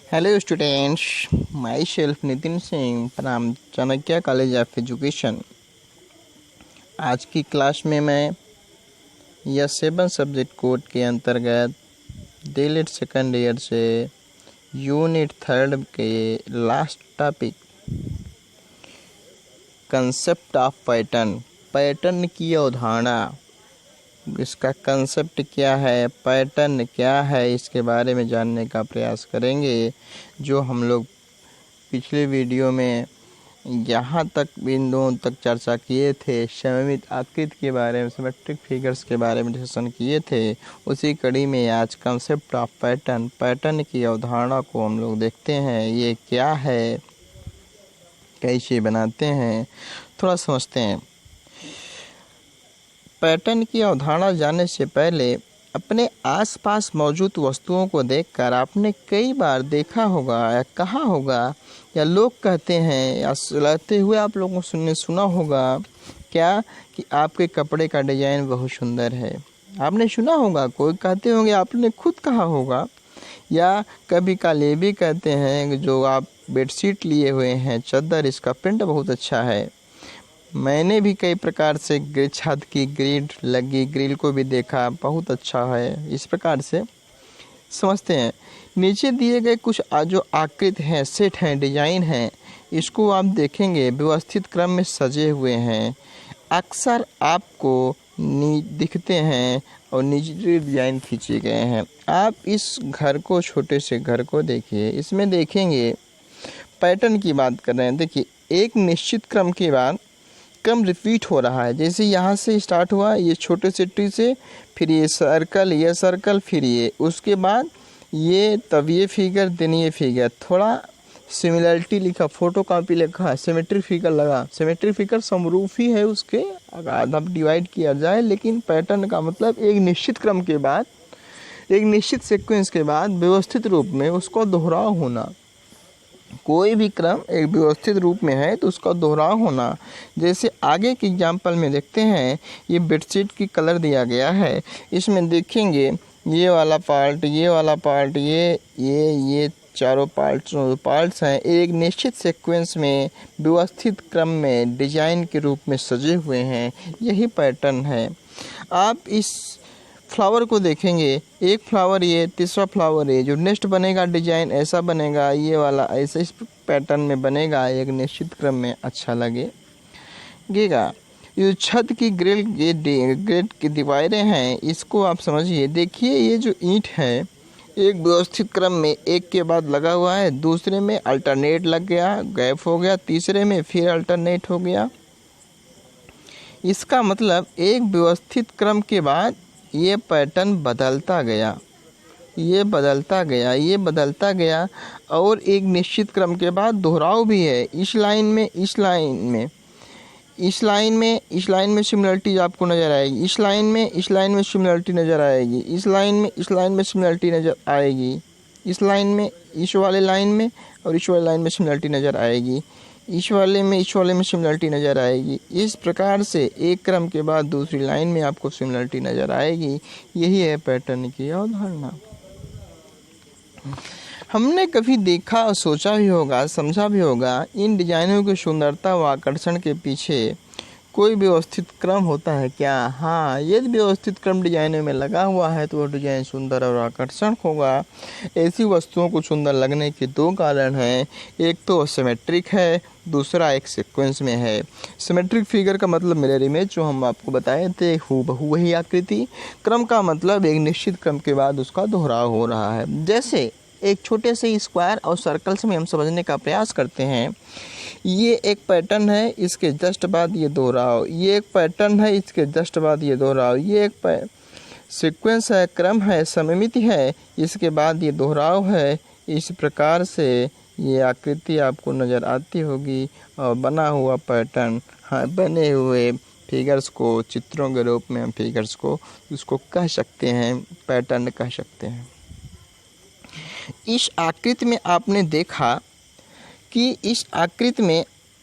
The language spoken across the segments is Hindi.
Hello students, my self Nitin Singh from Chanakya college of education. आज की क्लास में मैं यह 7 सब्जेक्ट कोड के अंतर्गत डीएलएड सेकंड ईयर से यूनिट 3 के last topic concept of pattern की अवधारणा, इसका कंसेप्ट क्या है, पैटर्न क्या है, इसके बारे में जानने का प्रयास करेंगे। जो हम लोग पिछले वीडियो में यहाँ तक बिंदुओं तक चर्चा किए थे, सममित आकृति के बारे में, सिमेट्रिक फिगर्स के बारे में डिस्कशन किए थे, उसी कड़ी में आज कंसेप्ट ऑफ पैटर्न की अवधारणा को हम लोग देखते हैं। ये क्या है, कैसे बनाते हैं, थोड़ा समझते हैं। पैटर्न की अवधारणा जानने से पहले अपने आसपास मौजूद वस्तुओं को देखकर आपने कई बार देखा होगा या कहा होगा या लोग कहते हैं या सुनाते हुए आप लोगों ने सुना होगा क्या कि आपके कपड़े का डिज़ाइन बहुत सुंदर है। आपने सुना होगा, कोई कहते होंगे, आपने खुद कहा होगा, या कभी काल ये भी कहते हैं जो आप बेडशीट लिए हुए हैं, चादर, इसका प्रिंट बहुत अच्छा है। मैंने भी कई प्रकार से छत की ग्रिल को भी देखा, बहुत अच्छा है। इस प्रकार से समझते हैं। नीचे दिए गए कुछ जो आकृति हैं, सेट हैं, डिजाइन हैं, इसको आप देखेंगे व्यवस्थित क्रम में सजे हुए हैं। अक्सर आपको दिखते हैं और नीचे डिजाइन खींचे गए हैं। आप इस घर को, छोटे से घर को देखिए, इसमें देखेंगे पैटर्न की बात कर रहे हैं। देखिए, एक निश्चित क्रम के बाद क्रम रिपीट हो रहा है। जैसे यहाँ से स्टार्ट हुआ, ये छोटे से ट्री से, फिर ये सर्कल, फिर ये, उसके बाद ये, तब ये फिगर, देन ये फिगर। थोड़ा सिमिलरिटी लिखा, फोटो कॉपी लिखा, सिमेट्रिक फिगर लगा। सिमेट्रिक फिगर समरूपी है उसके, अगर डिवाइड किया जाए, लेकिन पैटर्न का मतलब एक निश्चित क्रम के बाद, एक निश्चित सीक्वेंस के बाद व्यवस्थित रूप में उसको दोहराव होना। कोई भी क्रम एक व्यवस्थित रूप में है तो उसका दोहराव होना। जैसे आगे के एग्जाम्पल में देखते हैं, ये बेडशीट की कलर दिया गया है। इसमें देखेंगे ये वाला पार्ट, ये वाला पार्ट, ये चारों पार्ट्स हैं, एक निश्चित सीक्वेंस में व्यवस्थित क्रम में डिजाइन के रूप में सजे हुए हैं। यही पैटर्न है। आप इस फ्लावर को देखेंगे, एक फ्लावर, ये तीसरा फ्लावर है, जो नेक्स्ट बनेगा डिजाइन ऐसा बनेगा, ये वाला ऐसा इस पैटर्न में बनेगा, एक निश्चित क्रम में अच्छा लगेगा। ये छत की ग्रिल की दीवारें हैं, इसको आप समझिए। देखिए, ये जो ईंट है एक व्यवस्थित क्रम में एक के बाद लगा हुआ है, दूसरे में अल्टरनेट लग गया, गैप हो गया, तीसरे में फिर अल्टरनेट हो गया। इसका मतलब एक व्यवस्थित क्रम के बाद ये पैटर्न बदलता गया, ये बदलता गया और एक निश्चित क्रम के बाद दोहराव भी है। इस लाइन में सिमिलरिटी आपको नज़र आएगी, इस लाइन में सिमिलरिटी नज़र आएगी, इस लाइन में सिमिलरिटी नज़र आएगी, इस लाइन में, इस वाले लाइन में और इस वाले लाइन में सिमिलरिटी नज़र आएगी, इस वाले में सिमिलरिटी नज़र आएगी। इस प्रकार से एक क्रम के बाद दूसरी लाइन में आपको सिमिलरिटी नज़र आएगी। यही है पैटर्न की अवधारणा। हमने कभी देखा और सोचा भी होगा, समझा भी होगा, इन डिजाइनों की सुंदरता व आकर्षण के पीछे कोई व्यवस्थित क्रम होता है क्या? हाँ, यदि व्यवस्थित क्रम डिजाइनों में लगा हुआ है तो वह डिजाइन सुंदर और आकर्षक होगा। ऐसी वस्तुओं को सुंदर लगने के 2 कारण हैं। एक तो सिमेट्रिक है, दूसरा एक सीक्वेंस में है। सिमेट्रिक फिगर का मतलब मिरर इमेज, जो हम आपको बताए थे, हूबहू वही आकृति। क्रम का मतलब एक निश्चित क्रम के बाद उसका दोहराव हो रहा है। जैसे एक छोटे से स्क्वायर और सर्कल्स में हम समझने का प्रयास करते हैं। ये एक पैटर्न है, इसके जस्ट बाद ये दोहराव, ये एक पैटर्न है, इसके जस्ट बाद ये दोहराव, ये एक सीक्वेंस है, क्रम है, सममिति है, इसके बाद ये दोहराव है। इस प्रकार से ये आकृति आपको नज़र आती होगी और बना हुआ पैटर्न, हाँ, बने हुए फिगर्स को, चित्रों के रूप में हम फिगर्स को उसको कह सकते हैं, पैटर्न कह सकते हैं। इस आकृति में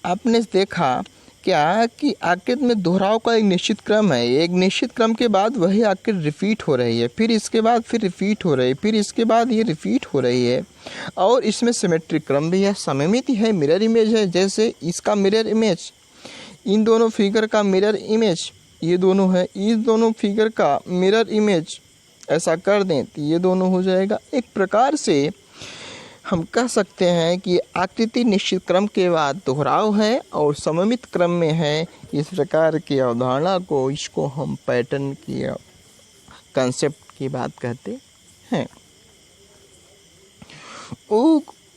आपने देखा क्या कि आकृति में दोहराव का एक निश्चित क्रम है, एक निश्चित क्रम के बाद वही आकृति रिपीट हो रही है, फिर इसके बाद फिर रिपीट हो रही है, फिर इसके बाद ये रिपीट हो रही है, और इसमें सिमेट्रिक क्रम भी है, सममित है, मिरर इमेज है। जैसे इसका मिरर इमेज, इन दोनों फिगर का मिरर इमेज ये दोनों है, इस दोनों फिगर का मिरर इमेज ऐसा कर दें तो ये दोनों हो जाएगा। एक प्रकार से हम कह सकते हैं कि आकृति निश्चित क्रम के बाद दोहराव है और सममित क्रम में है। इस प्रकार की अवधारणा को, इसको हम पैटर्न की कंसेप्ट की बात कहते हैं।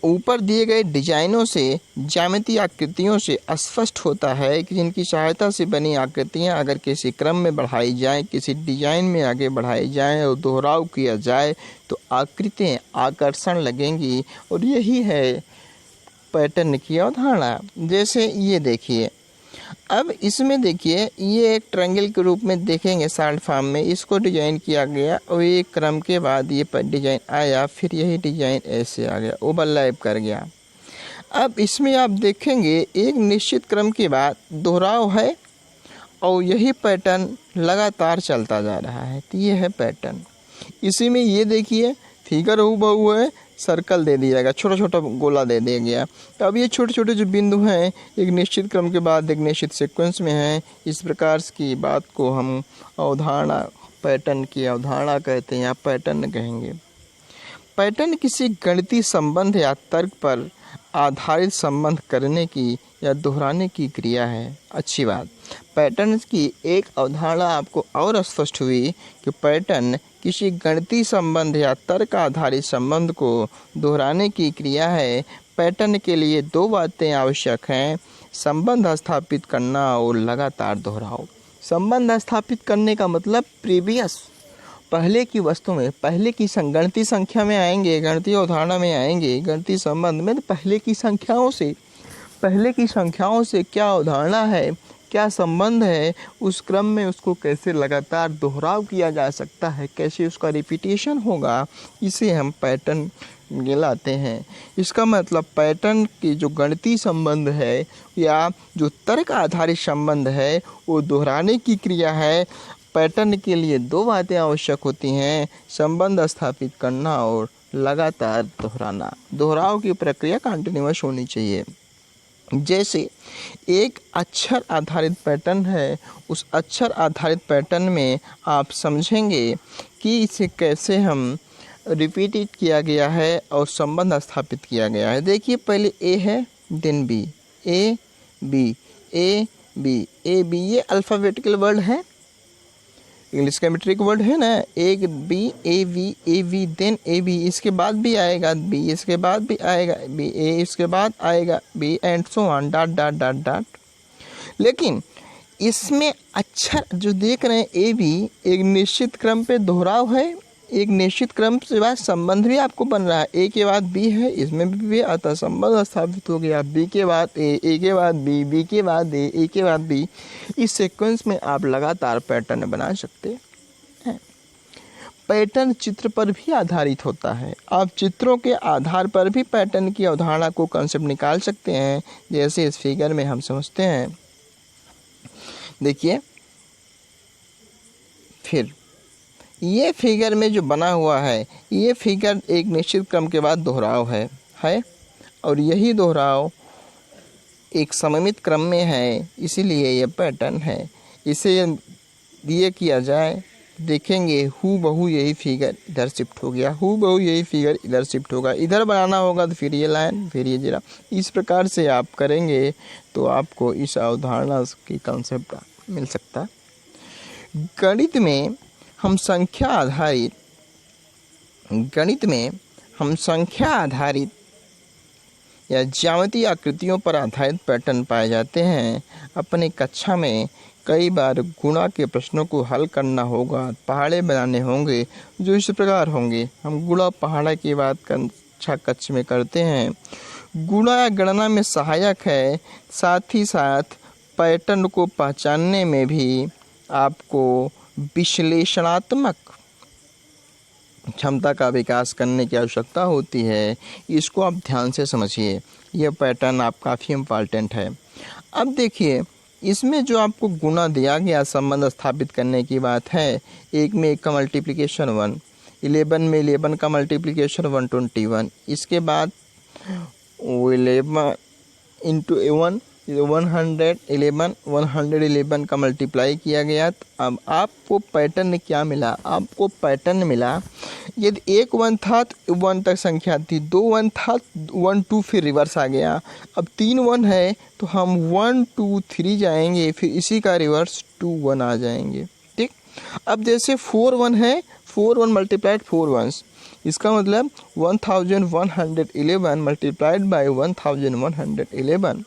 ऊपर दिए गए डिजाइनों से, ज्यामितीय आकृतियों से स्पष्ट होता है कि जिनकी सहायता से बनी आकृतियां अगर किसी क्रम में बढ़ाई जाएं, किसी डिजाइन में आगे बढ़ाई जाएं और दोहराव किया जाए तो आकृतियां आकर्षण लगेंगी, और यही है पैटर्न की अवधारणा। जैसे ये देखिए, अब इसमें देखिए ये एक ट्रायंगल के रूप में देखेंगे शॉर्ट फॉर्म में, इसको डिजाइन किया गया और एक क्रम के बाद ये डिजाइन आया, फिर यही डिजाइन ऐसे आ गया, ओवरलैप कर गया। अब इसमें आप देखेंगे एक निश्चित क्रम के बाद दोहराव है और यही पैटर्न लगातार चलता जा रहा है, तो ये है पैटर्न। इसी में ये देखिए फिगर हूबहू है, सर्कल दे दिया गया, छोटा छोटा गोला दे दिया गया। तो अब ये छोटे छोटे जो बिंदु हैं एक निश्चित क्रम के बाद एक निश्चित सीक्वेंस में हैं। इस प्रकार की बात को हम अवधारणा, पैटर्न की अवधारणा कहते हैं या पैटर्न कहेंगे। पैटर्न किसी गणितीय संबंध या तर्क पर आधारित संबंध करने की या दोहराने की क्रिया है। अच्छी बात, पैटर्न की एक अवधारणा आपको और स्पष्ट हुई कि पैटर्न किसी गणितीय संबंध या तर्क आधारित संबंध को दोहराने की क्रिया है। पैटर्न के लिए दो बातें आवश्यक हैं, संबंध स्थापित करना और लगातार दोहराव। संबंध स्थापित करने का मतलब प्रीवियस, पहले की वस्तु में, पहले की गणितीय संख्या में आएंगे, गणितीय अवधारणा में आएंगे, गणितीय संबंध में, तो पहले की संख्याओं से क्या अवधारणा है, क्या संबंध है, उस क्रम में उसको कैसे लगातार दोहराव किया जा सकता है, कैसे उसका रिपीटेशन होगा, इसे हम पैटर्न कहलाते हैं। इसका मतलब पैटर्न की जो गणितीय संबंध है या जो तर्क आधारित संबंध है वो दोहराने की क्रिया है। पैटर्न के लिए दो बातें आवश्यक होती हैं, संबंध स्थापित करना और लगातार दोहराना। दोहराव की प्रक्रिया कंटिन्यूअस होनी चाहिए। जैसे एक अक्षर आधारित पैटर्न है, उस अक्षर आधारित पैटर्न में आप समझेंगे कि इसे कैसे हम रिपीटेड किया गया है और संबंध स्थापित किया गया है। देखिए पहले ए है, then B, A B, A B, A B, ये अल्फ़ाबेटिकल वर्ड है, इंग्लिश का मीट्रिक वर्ड है ना। एक B, A V, then A B, इसके बाद भी आएगा बी, इसके बाद भी आएगा बी, ए इसके बाद आएगा B, and so on, dot dot dot dot. लेकिन इसमें अक्षर जो देख रहे हैं ए बी, एक निश्चित क्रम पे दोहराव है, एक निश्चित क्रम से बाद संबंध भी आपको बन रहा है। ए के बाद बी है, इसमें भी आता संबंध स्थापित हो गया, बी के बाद ए के बाद बी, बी के बाद ए के बाद बी। इस सीक्वेंस में आप लगातार पैटर्न बना सकते हैं। पैटर्न चित्र पर भी आधारित होता है, आप चित्रों के आधार पर भी पैटर्न की अवधारणा को कंसेप्ट निकाल सकते हैं। जैसे इस फिगर में हम समझते हैं, देखिए फिर ये फिगर में जो बना हुआ है, ये फिगर एक निश्चित क्रम के बाद दोहराव है और यही दोहराव एक सममित क्रम में है, इसीलिए ये पैटर्न है। इसे ये किया जाए, देखेंगे हूबहू यही फिगर इधर शिफ्ट हो गया, हूबहू यही फिगर इधर शिफ्ट होगा, इधर बनाना होगा तो फिर ये लाइन, फिर ये जीरा। इस प्रकार से आप करेंगे तो आपको इस अवधारणा की कंसेप्ट मिल सकता है। गणित में हम संख्या आधारित या ज्यामितीय आकृतियों पर आधारित पैटर्न पाए जाते हैं। अपनी कक्षा में कई बार गुणा के प्रश्नों को हल करना होगा, पहाड़े बनाने होंगे जो इस प्रकार होंगे। हम गुणा पहाड़ा की बात कक्षा में करते हैं। गुणा या गणना में सहायक है, साथ ही साथ पैटर्न को पहचानने में भी आपको विश्लेषणात्मक क्षमता का विकास करने की आवश्यकता होती है। इसको आप ध्यान से समझिए, यह पैटर्न आप काफ़ी इम्पॉर्टेंट है। अब देखिए इसमें जो आपको गुना दिया गया संबंध स्थापित करने की बात है, एक में एक का मल्टीप्लिकेशन 1, 11 में 11 का मल्टीप्लिकेशन 121, इसके बाद 11 इंटू 1 111 का मल्टीप्लाई किया गया। तो अब आपको पैटर्न क्या मिला? आपको पैटर्न मिला, यदि एक 1 था तो 1 तक संख्या थी, 2 1 था 1 2 फिर रिवर्स आ गया। अब 3 1 है तो हम 1 2 3 जाएंगे, फिर इसी का रिवर्स 2 1 आ जाएंगे। ठीक, अब जैसे 4 1 है, 4 1 मल्टीप्लाइड 4 1, इसका मतलब 1111 मल्टीप्लाइड बाय 1111।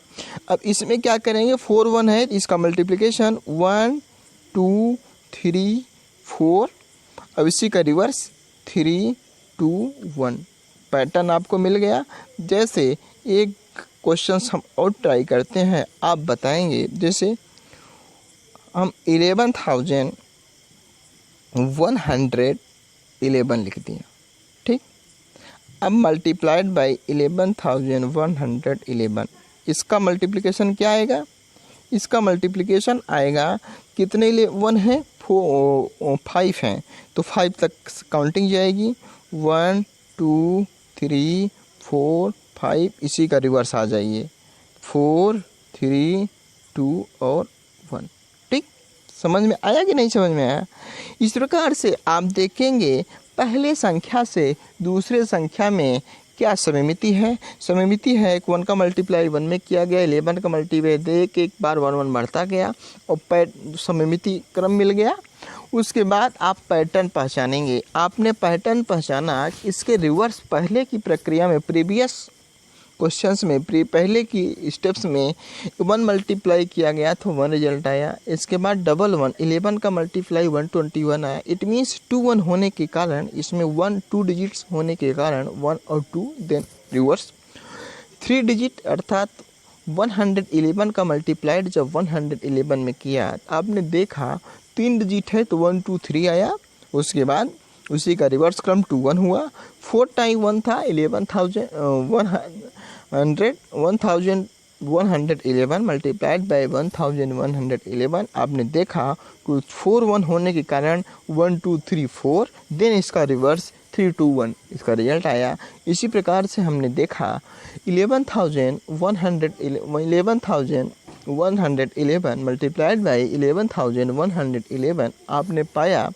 अब इसमें क्या करेंगे, 4 1 है इसका मल्टीप्लिकेशन 1 2 3 4, अब इसी का रिवर्स 3 2 1। पैटर्न आपको मिल गया। जैसे एक क्वेश्चन हम और ट्राई करते हैं, आप बताएंगे। जैसे हम 11,111 लिख दिया, ठीक। अब मल्टीप्लाइड बाय 11,111, इसका मल्टीप्लिकेशन क्या आएगा? इसका मल्टीप्लिकेशन आएगा, कितने 1 है? 5 हैं, तो 5 तक काउंटिंग जाएगी, 1 2 3 4 5, इसी का रिवर्स आ जाइए 4 3 2 और 1। ठीक, समझ में आया कि नहीं समझ में आया? इस प्रकार से आप देखेंगे पहले संख्या से दूसरे संख्या में क्या सममिति है। सममिति है, 1 का मल्टीप्लाई 1 में किया गया, 11 का मल्टीप्लाई एक बार 1 1 बढ़ता गया और सममिति क्रम मिल गया। उसके बाद आप पैटर्न पहचानेंगे। आपने पैटर्न पहचाना, इसके रिवर्स पहले की प्रक्रिया में, प्रीवियस क्वेश्चंस में, पहले की स्टेप्स में 1 मल्टीप्लाई किया गया तो 1 रिजल्ट आया। इसके बाद डबल 1, 11 का मल्टीप्लाई 121 आया। इट मीन्स 2 1 होने के कारण, इसमें 1 2 डिजिट्स होने के कारण 1 और 2, देन रिवर्स 3 डिजिट अर्थात 111 का मल्टीप्लाइड जब 111 में किया, आपने देखा 3 डिजिट है तो 1 2 3 आया। उसके बाद उसी का रिवर्स क्रम 2 1 हुआ। 4 टाइम 1 था 1111 मल्टीप्लाइड बाय 1111। आपने देखा तो 4 1 होने के कारण 1 2 3 4, देन इसका रिवर्स 3 2 1, इसका रिजल्ट आया। इसी प्रकार से हमने देखा 11,111 मल्टीप्लाइड बाय 11,111, आपने पाया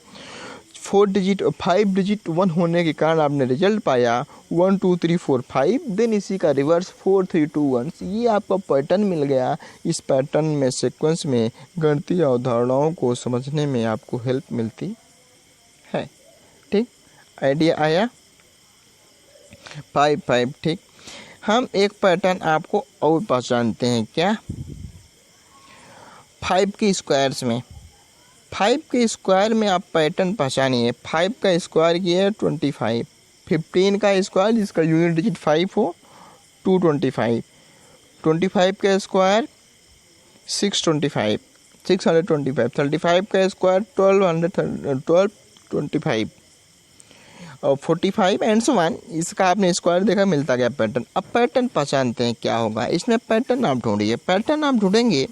4 डिजिट और 5 डिजिट 1 होने के कारण आपने रिजल्ट पाया 1 2 3 4 5, देन इसी का रिवर्स 4 3 2 1। ये आपका पैटर्न मिल गया। इस पैटर्न में, सीक्वेंस में गणितीय अवधारणाओं को समझने में आपको हेल्प मिलती है। ठीक, आइडिया आया? 5 5, ठीक। हम एक पैटर्न आपको और पहचानते हैं, क्या? 5 के स्क्वायर्स में, 5 के स्क्वायर में आप पैटर्न पहचानिए। 5 का स्क्वायर किया है 25, 15 का स्क्वायर जिसका यूनिट डिजिट 5 हो 225, 25 का स्क्वायर 625, 625, 35 का स्क्वायर 1225 और 45 एंड सो वन। इसका आपने स्क्वायर देखा, मिलता गया पैटर्न। अब पैटर्न पहचानते हैं क्या होगा इसमें। पैटर्न आप ढूंढिए। पैटर्न आप ढूंढेंगे,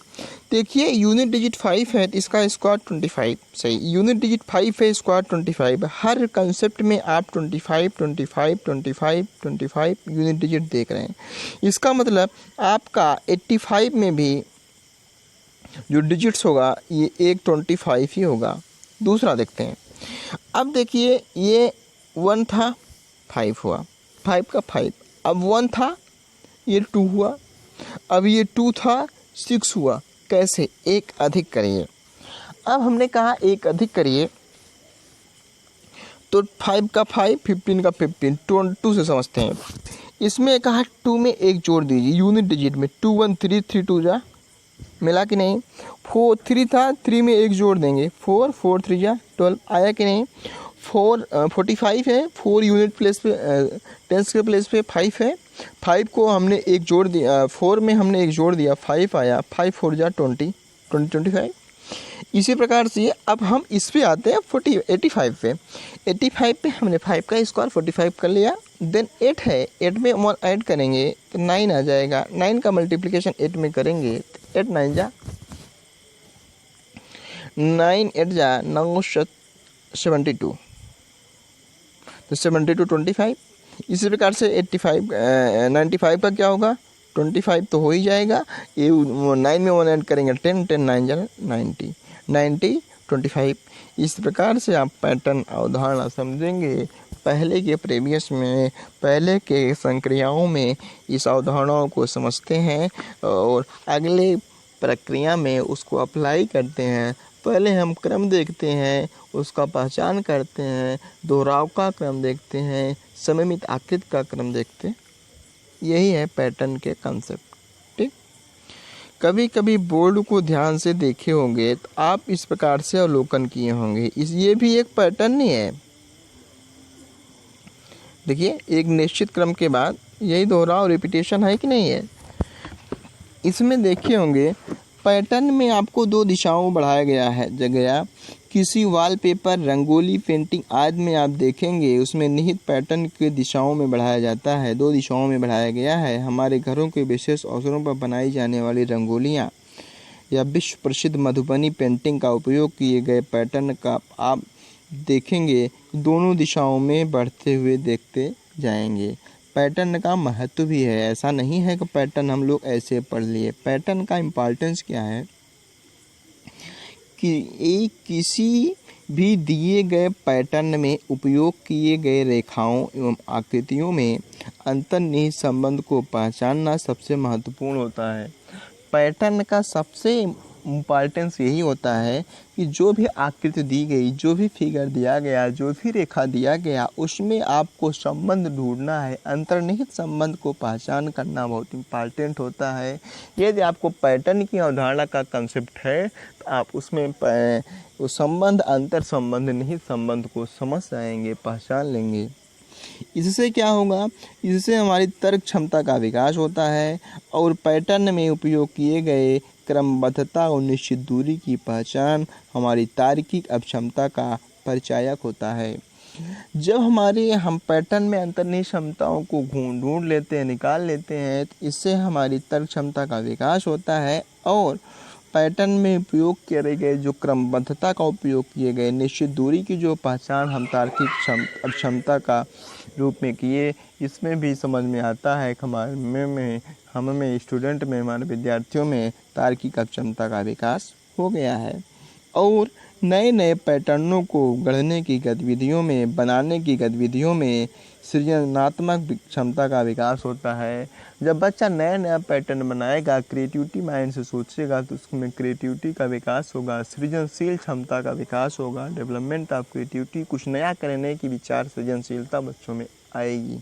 देखिए यूनिट डिजिट 5 है, इसका स्क्वायर 25, सही। यूनिट डिजिट 5 है, स्क्वायर 25। हर कंसेप्ट में आप 25 25 25 25 यूनिट डिजिट देख रहे हैं। इसका मतलब आपका 85 में भी जो डिजिट्स होगा ये एक 25 ही होगा। दूसरा देखते हैं। अब देखिए ये 1 था 5 हुआ, 5 का 5। अब 1 था ये 2 हुआ, अब ये 2 था 6 हुआ। कैसे? एक अधिक करिए। अब हमने कहा एक अधिक करिए तो 5 का 5, 15 का 15, 2 से समझते हैं। इसमें कहा 2 में एक जोड़ दीजिए यूनिट डिजिट में, 2 1 3 3 2 जा, मिला कि नहीं? 4 3 था, 3 में एक जोड़ देंगे, 4 4 3 जा 12, आया कि नहीं? 45 है, 4 यूनिट प्लेस पे, टेंस के प्लेस पे 5 है। 5 को हमने एक जोड़ दिया, 4 में हमने एक जोड़ दिया, 5 आया, 5 4 जा 20 25। इसी प्रकार से अब हम इस पे आते हैं 85 पे। 85 पे हमने 5 का स्क्वायर 45 कर लिया, देन 8 है, 8 में 1 ऐड करेंगे तो 9 आ जाएगा। 9 का मल्टीप्लिकेशन 8 में करेंगे तो 8 9 जा 9 8 जा 9 72, तो 72 25। इसी प्रकार से 85 95 का क्या होगा, 25 तो हो ही जाएगा, ये 9 में 1 ऐड करेंगे 10, 10 9 जा 90, 90 25। इस प्रकार से आप पैटर्न अवधारणा समझेंगे। पहले के प्रीवियस में, पहले के संक्रियाओं में इस अवधारणाओं को समझते हैं और अगले प्रक्रिया में उसको अप्लाई करते हैं। पहले हम क्रम देखते हैं, उसका पहचान करते हैं, दोहराव का क्रम देखते हैं, सममित आकृति का क्रम देखते हैं। यही है पैटर्न के कंसेप्ट। ठीक, कभी कभी बोर्ड को ध्यान से देखे होंगे तो आप इस प्रकार से अवलोकन किए होंगे, ये भी एक पैटर्न ही है। देखिए, एक निश्चित क्रम के बाद यही दोहराव रिपीटेशन है कि नहीं है। इसमें देखे होंगे पैटर्न में आपको 2 दिशाओं में बढ़ाया गया है। किसी वॉलपेपर, रंगोली, पेंटिंग आदि में आप देखेंगे उसमें निहित पैटर्न के दिशाओं में बढ़ाया जाता है। 2 दिशाओं में बढ़ाया गया है। हमारे घरों के विशेष अवसरों पर बनाई जाने वाली रंगोलियाँ या विश्व प्रसिद्ध मधुबनी पेंटिंग का उपयोग किए गए पैटर्न का आप देखेंगे दोनों दिशाओं में बढ़ते हुए देखते जाएंगे। पैटर्न का महत्व भी है, ऐसा नहीं है कि पैटर्न हम लोग ऐसे पढ़ लिए। पैटर्न का इम्पोर्टेंस क्या है कि किसी भी दिए गए पैटर्न में उपयोग किए गए रेखाओं एवं आकृतियों में अंतर्निहित संबंध को पहचानना सबसे महत्वपूर्ण होता है। पैटर्न का सबसे इम्पॉर्टेंस यही होता है कि जो भी आकृति दी गई, जो भी फिगर दिया गया, जो भी रेखा दिया गया, उसमें आपको संबंध ढूंढना है। अंतर्निहित संबंध को पहचान करना बहुत इम्पॉर्टेंट होता है। यदि आपको पैटर्न की अवधारणा का कंसेप्ट है तो आप उसमें वो संबंध, अंतर संबंध, निहित संबंध को समझ जाएंगे, पहचान लेंगे। इससे क्या होगा, इससे हमारी तर्क क्षमता का विकास होता है और पैटर्न में उपयोग किए गए क्रमबद्धता और निश्चित दूरी की पहचान हमारी तार्किक अक्षमता का परिचायक होता है। जब हम पैटर्न में अंतर्निहित क्षमताओं को ढूंढ लेते हैं, निकाल लेते हैं, तो इससे हमारी तर्क क्षमता का विकास होता है और पैटर्न में उपयोग किए गए जो क्रमबद्धता का उपयोग किए गए, निश्चित दूरी की जो पहचान हम तार्किक क्षमता का रूप में किए, इसमें भी समझ में आता है कि हमें स्टूडेंट में, हमारे विद्यार्थियों में तार्किक क्षमता का विकास हो गया है और नए नए पैटर्नों को गढ़ने की गतिविधियों में, बनाने की गतिविधियों में सृजनात्मक क्षमता का विकास होता है। जब बच्चा नया नया पैटर्न बनाएगा, क्रिएटिविटी माइंड से सोचेगा, तो उसमें क्रिएटिविटी का विकास होगा, सृजनशील क्षमता का विकास होगा, डेवलपमेंट ऑफ क्रिएटिविटी, कुछ नया करने की विचार, सृजनशीलता बच्चों में आएगी।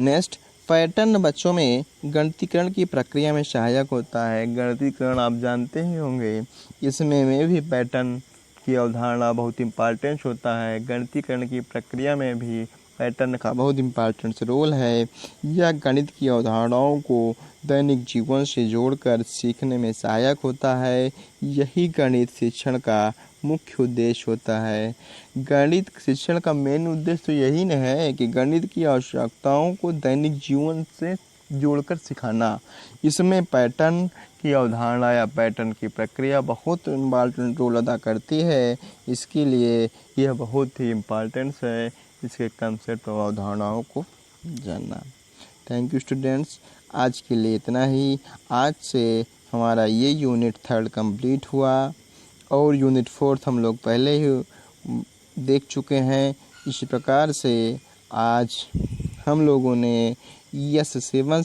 नेक्स्ट, पैटर्न बच्चों में गणितीकरण की प्रक्रिया में सहायक होता है। गणितीकरण आप जानते ही होंगे, इसमें भी पैटर्न की अवधारणा बहुत इम्पॉर्टेंट होता है। गणितीकरण की प्रक्रिया में भी पैटर्न का बहुत इम्पॉर्टेंट रोल है। यह गणित की अवधारणाओं को दैनिक जीवन से जोड़कर सीखने में सहायक होता है। यही गणित शिक्षण का मुख्य उद्देश्य होता है। गणित शिक्षण का मेन उद्देश्य तो यही न है कि गणित की आवश्यकताओं को दैनिक जीवन से जोड़कर सिखाना। इसमें पैटर्न की अवधारणा या पैटर्न की प्रक्रिया बहुत इम्पॉर्टेंट रोल अदा करती है। इसके लिए यह बहुत ही इम्पॉर्टेंस है इसके कंसेप्ट और अवधारणाओं को जानना। थैंक यू स्टूडेंट्स, आज के लिए इतना ही। आज से हमारा ये यूनिट 3 कंप्लीट हुआ और यूनिट 4 हम लोग पहले ही देख चुके हैं। इसी प्रकार से आज हम लोगों ने यस 7